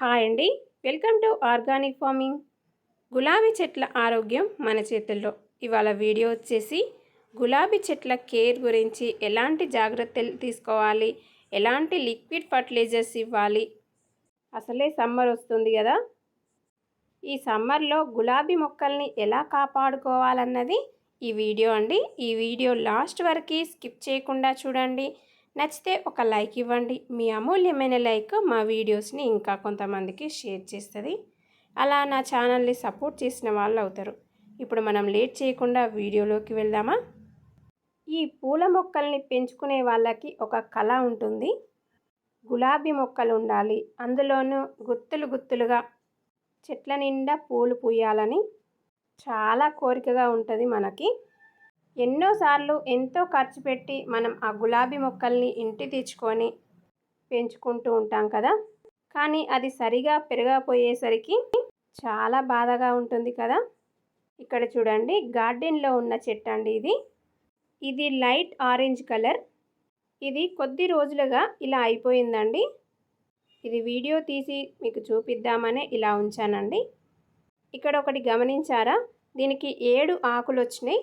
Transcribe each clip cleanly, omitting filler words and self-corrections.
Hi అండి. Welcome to organic farming. గులాబీ చెట్ల ఆరోగ్యం మన చేతుల్లో. ఇవాళ వీడియో వచ్చేసి గులాబీ చెట్ల కేర్ గురించి, ఎలాంటి జాగ్రత్తలు తీసుకోవాలి, ఎలాంటి లిక్విడ్ ఫర్టిలైజర్స్ ఇవ్వాలి. అసలే సమ్మర్ వస్తుంది కదా, ఈ సమ్మర్లో గులాబీ మొక్కల్ని ఎలా కాపాడుకోవాలన్నది ఈ వీడియో అండి. ఈ వీడియో లాస్ట్ వరకు స్కిప్ చేయకుండా చూడండి. నచ్చితే ఒక లైక్ ఇవ్వండి. మీ అమూల్యమైన లైక్ మా వీడియోస్ని ఇంకా కొంతమందికి షేర్ చేస్తుంది. అలా నా ఛానల్ని సపోర్ట్ చేసిన వాళ్ళు అవుతారు. ఇప్పుడు మనం లేట్ చేయకుండా వీడియోలోకి వెళ్దామా. ఈ పూల మొక్కల్ని పెంచుకునే వాళ్ళకి ఒక కళ ఉంటుంది. గులాబీ మొక్కలు ఉండాలి, అందులోనూ గుత్తులు గుత్తులుగా చెట్ల నిండా పూలు పూయాలని చాలా కోరికగా ఉంటుంది మనకి. ఎన్నోసార్లు ఎంతో ఖర్చు పెట్టి మనం ఆ గులాబీ మొక్కల్ని ఇంటి తెచ్చుకొని పెంచుకుంటూ ఉంటాం కదా, కానీ అది సరిగా పెరగపోయేసరికి చాలా బాధగా ఉంటుంది కదా. ఇక్కడ చూడండి, గార్డెన్లో ఉన్న చెట్టు అండి ఇది లైట్ ఆరెంజ్ కలర్. ఇది కొద్ది రోజులుగా ఇలా అయిపోయిందండి. ఇది వీడియో తీసి మీకు చూపిద్దామనే ఇలా ఉంచానండి. ఇక్కడ ఒకటి గమనించారా, దీనికి 7 ఆకులు వచ్చినాయి.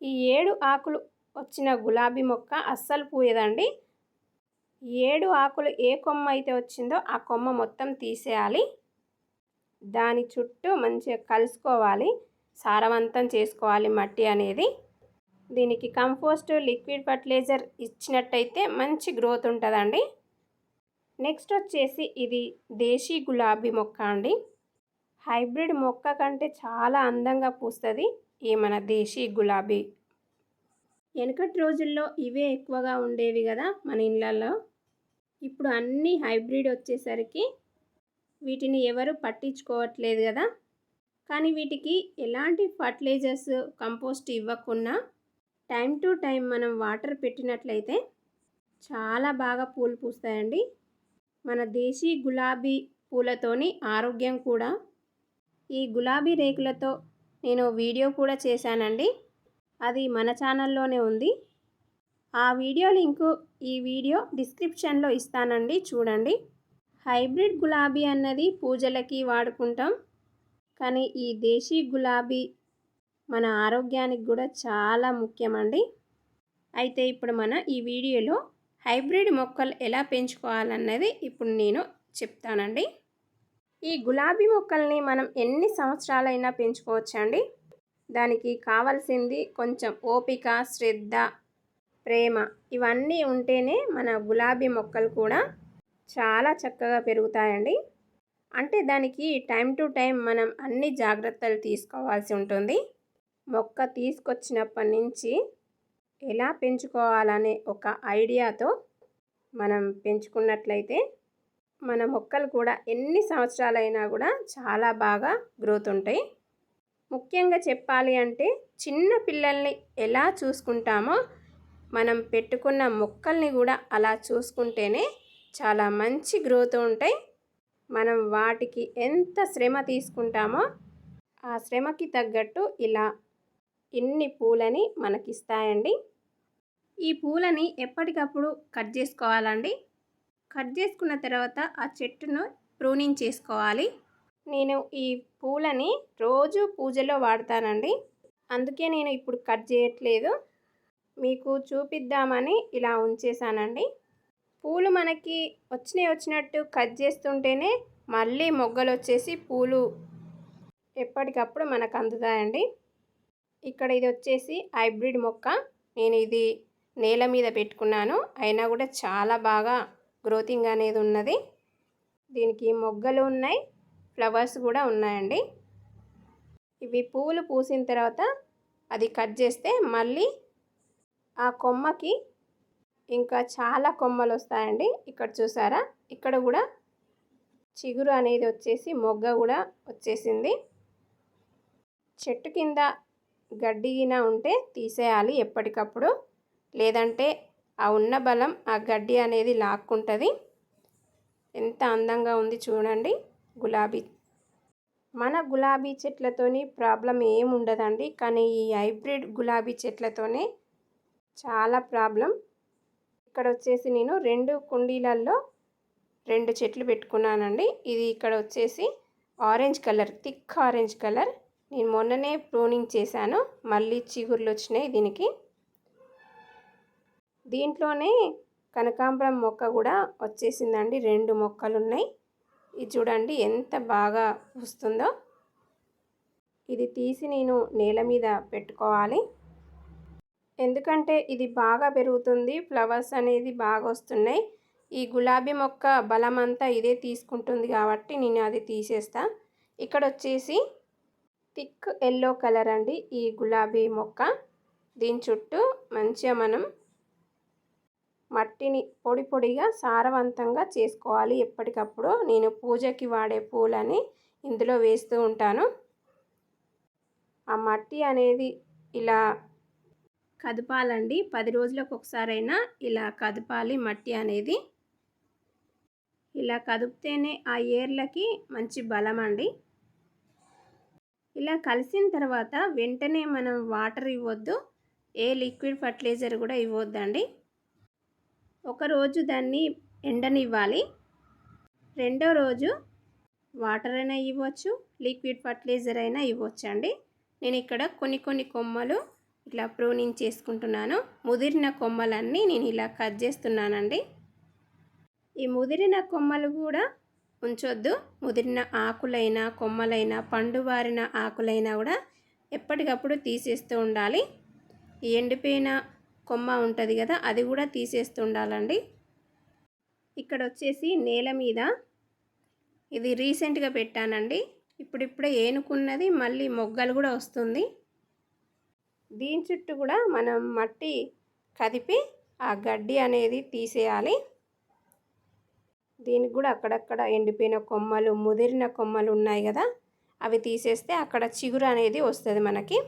ఈ 7 ఆకులు వచ్చిన గులాబీ మొక్క అస్సలు పూయదండి. 7 ఆకులు ఏ కొమ్మ అయితే వచ్చిందో ఆ కొమ్మ మొత్తం తీసేయాలి. దాని చుట్టూ మంచిగా కలుసుకోవాలి, సారవంతం చేసుకోవాలి మట్టి అనేది. దీనికి కంపోస్ట్, లిక్విడ్ ఫర్టిలైజర్ ఇచ్చినట్టయితే మంచి గ్రోత్ ఉంటుందండి. నెక్స్ట్ వచ్చేసి ఇది దేశీ గులాబీ మొక్క అండి. హైబ్రిడ్ మొక్క కంటే చాలా అందంగా పూస్తుంది ఈ మన దేశీ గులాబీ. వెనకటి రోజుల్లో ఇవే ఎక్కువగా ఉండేవి కదా మన ఇళ్ళల్లో. ఇప్పుడు అన్నీ హైబ్రిడ్ వచ్చేసరికి వీటిని ఎవరు పట్టించుకోవట్లేదు కదా. కానీ వీటికి ఎలాంటి ఫర్టిలైజర్స్, కంపోస్ట్ ఇవ్వకుండా టైం టు టైం మనం వాటర్ పెట్టినట్లయితే చాలా బాగా పూలు పూస్తాయండి. మన దేశీ గులాబీ పూలతోని ఆరోగ్యం కూడా. ఈ గులాబీ రేకులతో నేను వీడియో కూడా చేశానండి, అది మన ఛానల్లోనే ఉంది. ఆ వీడియో లింకు ఈ వీడియో డిస్క్రిప్షన్లో ఇస్తానండి, చూడండి. హైబ్రిడ్ గులాబీ అన్నది పూజలకి వాడుకుంటాం, కానీ ఈ దేశీ గులాబీ మన ఆరోగ్యానికి కూడా చాలా ముఖ్యమండి. అయితే ఇప్పుడు మన ఈ వీడియోలో హైబ్రిడ్ మొక్కలు ఎలా పెంచుకోవాలన్నది ఇప్పుడు నేను చెప్తానండి. ఈ గులాబీ మొక్కల్ని మనం ఎన్ని సంవత్సరాలైనా పెంచుకోవచ్చండి. దానికి కావాల్సింది కొంచెం ఓపిక, శ్రద్ధ, ప్రేమ, ఇవన్నీ ఉంటేనే మన గులాబీ మొక్కలు కూడా చాలా చక్కగా పెరుగుతాయండి. అంటే దానికి టైం టు టైం మనం అన్ని జాగ్రత్తలు తీసుకోవాల్సి ఉంటుంది. మొక్క తీసుకొచ్చినప్పటి నుంచి ఎలా పెంచుకోవాలనే ఒక ఐడియాతో మనం పెంచుకున్నట్లయితే మన మొక్కలు కూడా ఎన్ని సంవత్సరాలైనా కూడా చాలా బాగా గ్రోత్ ఉంటాయి. ముఖ్యంగా చెప్పాలి అంటే చిన్న పిల్లల్ని ఎలా చూసుకుంటామో మనం పెట్టుకున్న మొక్కల్ని కూడా అలా చూసుకుంటేనే చాలా మంచి గ్రోత్ ఉంటాయి. మనం వాటికి ఎంత శ్రమ తీసుకుంటామో ఆ శ్రమకి తగ్గట్టు ఇలా ఇన్ని పూలని మనకిస్తాయండి. ఈ పూలని ఎప్పటికప్పుడు కట్ చేసుకోవాలండి. కట్ చేసుకున్న తర్వాత ఆ చెట్టును ప్రూనింగ్ చేసుకోవాలి. నేను ఈ పూలని రోజు పూజలో వాడతానండి, అందుకే నేను ఇప్పుడు కట్ చేయట్లేదు, మీకు చూపిద్దామని ఇలా ఉంచేసానండి. పూలు మనకి వచ్చినట్టు కట్ చేస్తుంటేనే మళ్ళీ మొగ్గలు వచ్చేసి పూలు ఎప్పటికప్పుడు మనకు అందుతాయండి. ఇక్కడ ఇది వచ్చేసి హైబ్రిడ్ మొక్క. నేను ఇది నేల మీద పెట్టుకున్నాను, అయినా కూడా చాలా బాగా గ్రోతింగ్ అనేది ఉన్నది. దీనికి మొగ్గలు ఉన్నాయి, ఫ్లవర్స్ కూడా ఉన్నాయండి. ఇవి పూలు పూసిన తర్వాత అది కట్ చేస్తే మళ్ళీ ఆ కొమ్మకి ఇంకా చాలా కొమ్మలు వస్తాయండి. ఇక్కడ చూసారా, ఇక్కడ కూడా చిగురు అనేది వచ్చేసి మొగ్గ కూడా వచ్చేసింది. చెట్టు కింద గడ్డిగిన ఉంటే తీసేయాలి ఎప్పటికప్పుడు, లేదంటే ఆ ఉన్న బలం ఆ గడ్డి అనేది లాక్కుంటుంది. ఎంత అందంగా ఉంది చూడండి గులాబీ. మన గులాబీ చెట్లతోని ప్రాబ్లం ఏముండదండి, కానీ ఈ హైబ్రిడ్ గులాబీ చెట్లతోనే చాలా ప్రాబ్లం. ఇక్కడ వచ్చేసి నేను 2 కుండీలలో 2 చెట్లు పెట్టుకున్నానండి. ఇది ఇక్కడ వచ్చేసి orange colour, thick orange colour. నేను మొన్ననే ప్రూనింగ్ చేశాను, మళ్ళీ చిగుర్లు వచ్చినాయి దీనికి. దీంట్లోనే కనకాంబరం మొక్క కూడా వచ్చేసిందండి. 2 మొక్కలు ఉన్నాయి. ఇది చూడండి ఎంత బాగా వస్తుందో. ఇది తీసి నేను నేల మీద పెట్టుకోవాలి, ఎందుకంటే ఇది బాగా పెరుగుతుంది, ఫ్లవర్స్ అనేది బాగా వస్తున్నాయి. ఈ గులాబీ మొక్క బలం అంతా ఇదే తీసుకుంటుంది కాబట్టి నేను అది తీసేస్తా. ఇక్కడ వచ్చేసి థిక్ ఎల్లో కలర్ అండి ఈ గులాబీ మొక్క. దీని చుట్టూ మంచిగా మనం మట్టిని పొడి పొడిగా సారవంతంగా చేసుకోవాలి. ఎప్పటికప్పుడు నేను పూజకి వాడే పూలని ఇందులో వేస్తూ ఉంటాను. ఆ మట్టి అనేది ఇలా కదపాలండి. 10 రోజులకు ఒకసారైనా ఇలా కదపాలి మట్టి అనేది. ఇలా కదిపితేనే ఆ ఏర్లకి మంచి బలం అండి. ఇలా కలిసిన తర్వాత వెంటనే మనం వాటర్ ఇవ్వద్దు, ఏ లిక్విడ్ ఫర్టిలైజర్ కూడా ఇవ్వద్దండి. ఒకరోజు దాన్ని ఎండనివ్వాలి. రెండో రోజు వాటర్ అయినా ఇవ్వచ్చు, లిక్విడ్ ఫర్టిలైజర్ అయినా ఇవ్వచ్చండి. నేను ఇక్కడ కొన్ని కొమ్మలు ఇట్లా ప్రూనింగ్ చేసుకుంటున్నాను. ముదిరిన కొమ్మలన్నీ నేను ఇలా కట్ చేస్తున్నానండి. ఈ ముదిరిన కొమ్మలు కూడా ఉంచొద్దు. ముదిరిన ఆకులైనా కొమ్మలైనా పండువారిన ఆకులైనా కూడా ఎప్పటికప్పుడు తీసేస్తూ ఉండాలి. ఈ ఎండిపోయిన కొమ్మ ఉంటుంది కదా, అది కూడా తీసేస్తూ ఉండాలండి. ఇక్కడ వచ్చేసి నేల మీద ఇది రీసెంట్గా పెట్టానండి. ఇప్పుడిప్పుడే ఏనుకున్నది, మళ్ళీ మొగ్గలు కూడా వస్తుంది. దీని చుట్టూ కూడా మనం మట్టి కదిపి ఆ గడ్డి అనేది తీసేయాలి. దీనికి కూడా అక్కడక్కడ ఎండిపోయిన కొమ్మలు, ముదిరిన కొమ్మలు ఉన్నాయి కదా, అవి తీసేస్తే అక్కడ చిగురు అనేది వస్తుంది మనకి.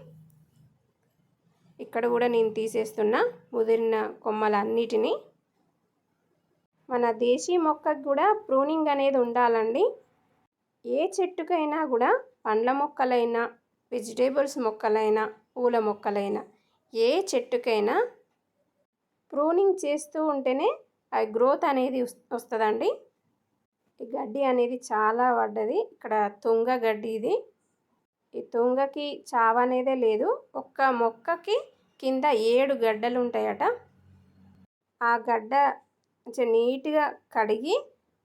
ఇక్కడ కూడా నేను తీసేస్తున్నా ముదిరిన కొమ్మలన్నిటినీ. మన దేశీ మొక్కకు కూడా ప్రూనింగ్ అనేది ఉండాలండి. ఏ చెట్టుకైనా కూడా, పండ్ల మొక్కలైనా, వెజిటేబుల్స్ మొక్కలైనా, పూల మొక్కలైనా, ఏ చెట్టుకైనా ప్రూనింగ్ చేస్తూ ఉంటేనే ఆ గ్రోత్ అనేది వస్తుందండి. ఈ గడ్డి అనేది చాలా పడ్డది. ఇక్కడ తుంగ గడ్డి ఇది. ఈ తుంగకి చావ అనేదే లేదు. ఒక్క మొక్కకి కింద 7 గడ్డలు ఉంటాయట. ఆ గడ్డ కొంచెం నీట్గా కడిగి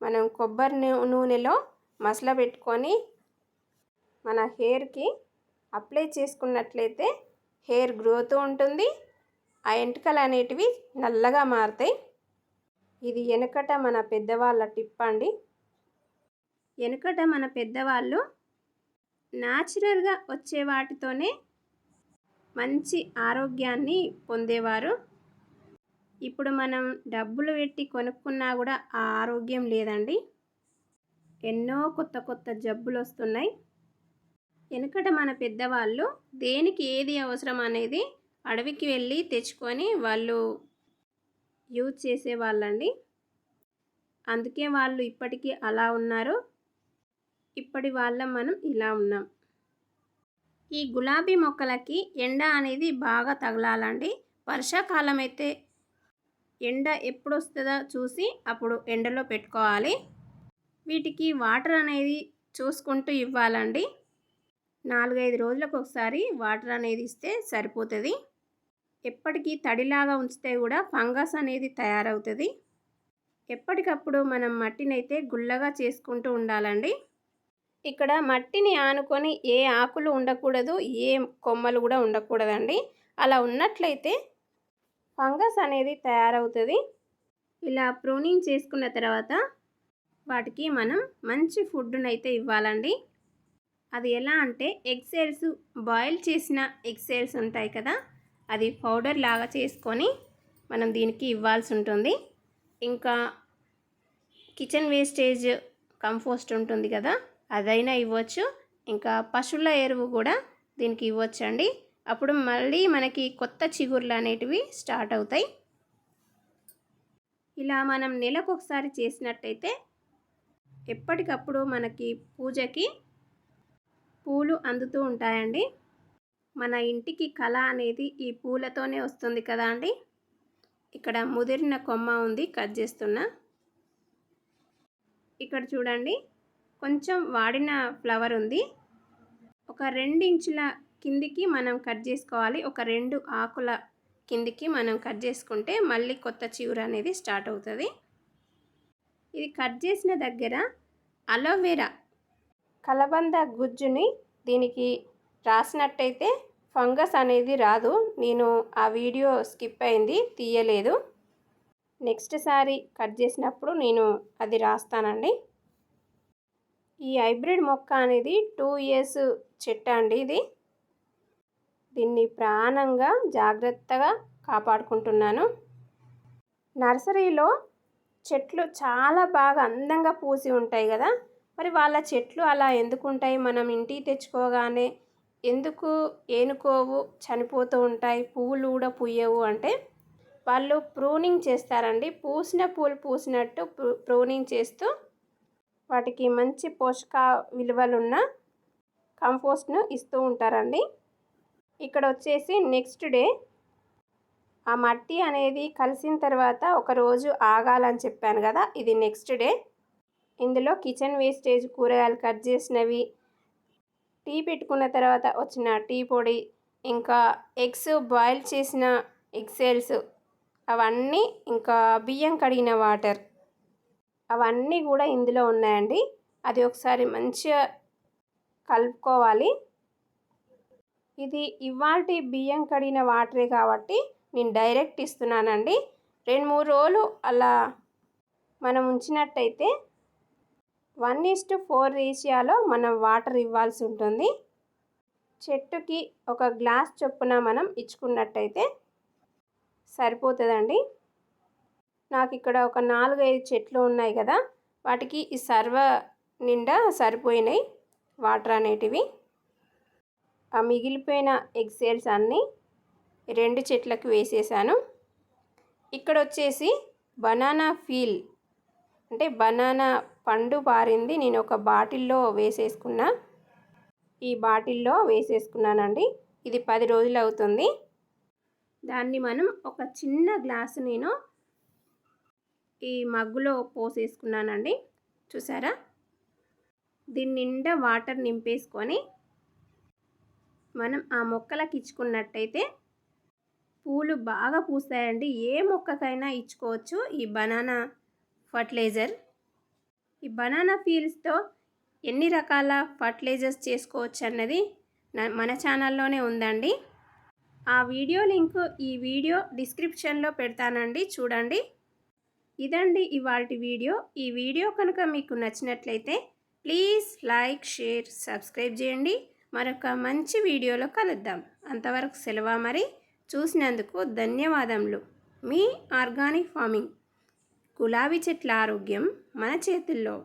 మనం కొబ్బరి నూనెలో మసల పెట్టుకొని మన హెయిర్కి అప్లై చేసుకున్నట్లయితే హెయిర్ గ్రోత్ ఉంటుంది. ఆ ఎంటికలు అనేటివి నల్లగా మారుతాయి. ఇది వెనకట మన పెద్దవాళ్ళ టిప్ అండి. వెనకట మన పెద్దవాళ్ళు న్యాచురల్గా వచ్చే వాటితోనే మంచి ఆరోగ్యాన్ని పొందేవారు. ఇప్పుడు మనం డబ్బులు పెట్టి కొనుక్కున్నా కూడా ఆ ఆరోగ్యం లేదండి. ఎన్నో కొత్త జబ్బులు వస్తున్నాయి. వెనకట మన పెద్దవాళ్ళు దేనికి ఏది అవసరం అనేది అడవికి వెళ్ళి తెచ్చుకొని వాళ్ళు యూజ్ చేసేవాళ్ళండి. అందుకే వాళ్ళు ఇప్పటికీ అలా ఉన్నారు. ఇప్పటి వాళ్ళం మనం ఇలా ఉన్నాం. ఈ గులాబీ మొక్కలకి ఎండ అనేది బాగా తగలాలండి. వర్షాకాలం అయితే ఎండ ఎప్పుడు వస్తుందో చూసి అప్పుడు ఎండలో పెట్టుకోవాలి. వీటికి వాటర్ అనేది చూసుకుంటూ ఇవ్వాలండి. 4-5 రోజులకు ఒకసారి వాటర్ అనేది ఇస్తే సరిపోతుంది. ఎప్పటికీ తడిలాగా ఉంచితే కూడా ఫంగస్ అనేది తయారవుతుంది. ఎప్పటికప్పుడు మనం మట్టిని అయితే గుల్లగా చేసుకుంటూ ఉండాలండి. ఇక్కడ మట్టిని ఆనుకొని ఏ ఆకులు ఉండకూడదు, ఏ కొమ్మలు కూడా ఉండకూడదండి. అలా ఉన్నట్లయితే ఫంగస్ అనేది తయారవుతుంది. ఇలా ప్రూనింగ్ చేసుకున్న తర్వాత వాటికి మనం మంచి ఫుడ్నైతే ఇవ్వాలండి. అది ఎలా అంటే ఎగ్ సెల్స్, బాయిల్ చేసిన ఎగ్ సెల్స్ ఉంటాయి కదా, అది పౌడర్ లాగా చేసుకొని మనం దీనికి ఇవ్వాల్సి ఉంటుంది. ఇంకా కిచెన్ వేస్టేజ్ కంపోస్ట్ ఉంటుంది కదా, అదైనా ఇవ్వచ్చు. ఇంకా పశువుల ఎరువు కూడా దీనికి ఇవ్వచ్చండి. అప్పుడు మళ్ళీ మనకి కొత్త చిగుర్లు అనేటివి స్టార్ట్ అవుతాయి. ఇలా మనం నెలకు ఒకసారి చేసినట్టయితే ఎప్పటికప్పుడు మనకి పూజకి పూలు అందుతూ ఉంటాయండి. మన ఇంటికి కళ అనేది ఈ పూలతోనే వస్తుంది కదా అండి. ఇక్కడ ముదిరిన కొమ్మ ఉంది, కట్ చేస్తున్నా. ఇక్కడ చూడండి, కొంచెం వాడిన ఫ్లవర్ ఉంది. ఒక 2 ఇంచుల కిందికి మనం కట్ చేసుకోవాలి. ఒక 2 ఆకుల కిందికి మనం కట్ చేసుకుంటే మళ్ళీ కొత్త చిగురు అనేది స్టార్ట్ అవుతుంది. ఇది కట్ చేసిన దగ్గర అలోవెరా కలబంద గుజ్జుని దీనికి రాసినట్టయితే ఫంగస్ అనేది రాదు. నేను ఆ వీడియో స్కిప్ అయింది, తీయలేదు. నెక్స్ట్ సారి కట్ చేసినప్పుడు నేను అది రాస్తానండి. ఈ హైబ్రిడ్ మొక్క అనేది 2 ఇయర్స్ చెట్టు అండి. దీన్ని ప్రాణంగా జాగ్రత్తగా కాపాడుకుంటున్నాను. నర్సరీలో చెట్లు చాలా బాగా అందంగా పూసి ఉంటాయి కదా, మరి వాళ్ళ చెట్లు అలా ఎందుకు ఉంటాయి? మనం ఇంటికి తెచ్చుకోగానే ఎందుకు ఏనుకోవు, చనిపోతూ ఉంటాయి, పువ్వులు కూడా పూయవు అంటే వాళ్ళు ప్రూనింగ్ చేస్తారండి. పూసిన పూలు పూసినట్టు ప్రూనింగ్ చేస్తూ వాటికి మంచి పోషక విలువలున్న కంపోస్ట్ను ఇస్తూ ఉంటారండి. ఇక్కడ వచ్చేసి నెక్స్ట్ డే ఆ మట్టి అనేది కలిసిన తర్వాత ఒకరోజు ఆగాలని చెప్పాను కదా, ఇది నెక్స్ట్ డే. ఇందులో కిచెన్ వేస్టేజ్, కూరగాయలు కట్ చేసినవి, టీ పెట్టుకున్న తర్వాత వచ్చిన టీ పొడి, ఇంకా ఎగ్స్ బాయిల్ చేసిన ఎగ్ సెల్స్ అవన్నీ, ఇంకా బియ్యం కడిగిన వాటర్ అవన్నీ కూడా ఇందులో ఉన్నాయండి. అది ఒకసారి మంచిగా కలుపుకోవాలి. ఇది ఇవాల్టి బియ్యం కడిగిన వాటరే కాబట్టి నేను డైరెక్ట్ ఇస్తున్నానండి. 2-3 రోజులు అలా మనం ఉంచినట్టయితే 1:4 రేషియోలో మనం వాటర్ ఇవ్వాల్సి ఉంటుంది. చెట్టుకి ఒక గ్లాస్ చొప్పున మనం ఇచ్చుకున్నట్టయితే సరిపోతుందండి. నాకు ఇక్కడ ఒక 4-5 చెట్లు ఉన్నాయి కదా, వాటికి ఈ సర్వ నిండా సరిపోయినాయి వాటర్ అనేటివి. ఆ మిగిలిపోయిన ఎగ్ సెల్స్ అన్నీ 2 చెట్లకు వేసేసాను. ఇక్కడ వచ్చేసి బనానా పీల్ అంటే బనానా పండు పారింది, నేను ఒక బాటిల్లో వేసేసుకున్నా. ఈ బాటిల్లో వేసేసుకున్నానండి. ఇది 10 రోజులు అవుతుంది. దాన్ని మనం ఒక చిన్న గ్లాసు నేను ఈ మగ్గులో పోసేసుకున్నానండి. చూసారా, దీని నిండా వాటర్ నింపేసుకొని మనం ఆ మొక్కలకి ఇచ్చుకున్నట్టయితే పూలు బాగా పూస్తాయండి. ఏ మొక్కకైనా ఇచ్చుకోవచ్చు ఈ బనానా ఫర్టిలైజర్. ఈ బనానా పీల్స్తో ఎన్ని రకాల ఫర్టిలైజర్స్ చేసుకోవచ్చు అన్నది మన ఛానల్లోనే ఉందండి. ఆ వీడియో లింక్ ఈ వీడియో డిస్క్రిప్షన్లో పెడతానండి, చూడండి. ఇదండి ఇవాల్టి వీడియో. ఈ వీడియో కనుక మీకు నచ్చినట్లయితే ప్లీజ్ లైక్, షేర్, సబ్స్క్రైబ్ చేయండి. మరొక మంచి వీడియోలో కలుద్దాం. అంతవరకు సెలవు. మరి చూసినందుకు ధన్యవాదములు. మీ ఆర్గానిక్ ఫార్మింగ్. గులాబీ చెట్ల ఆరోగ్యం మన చేతుల్లో.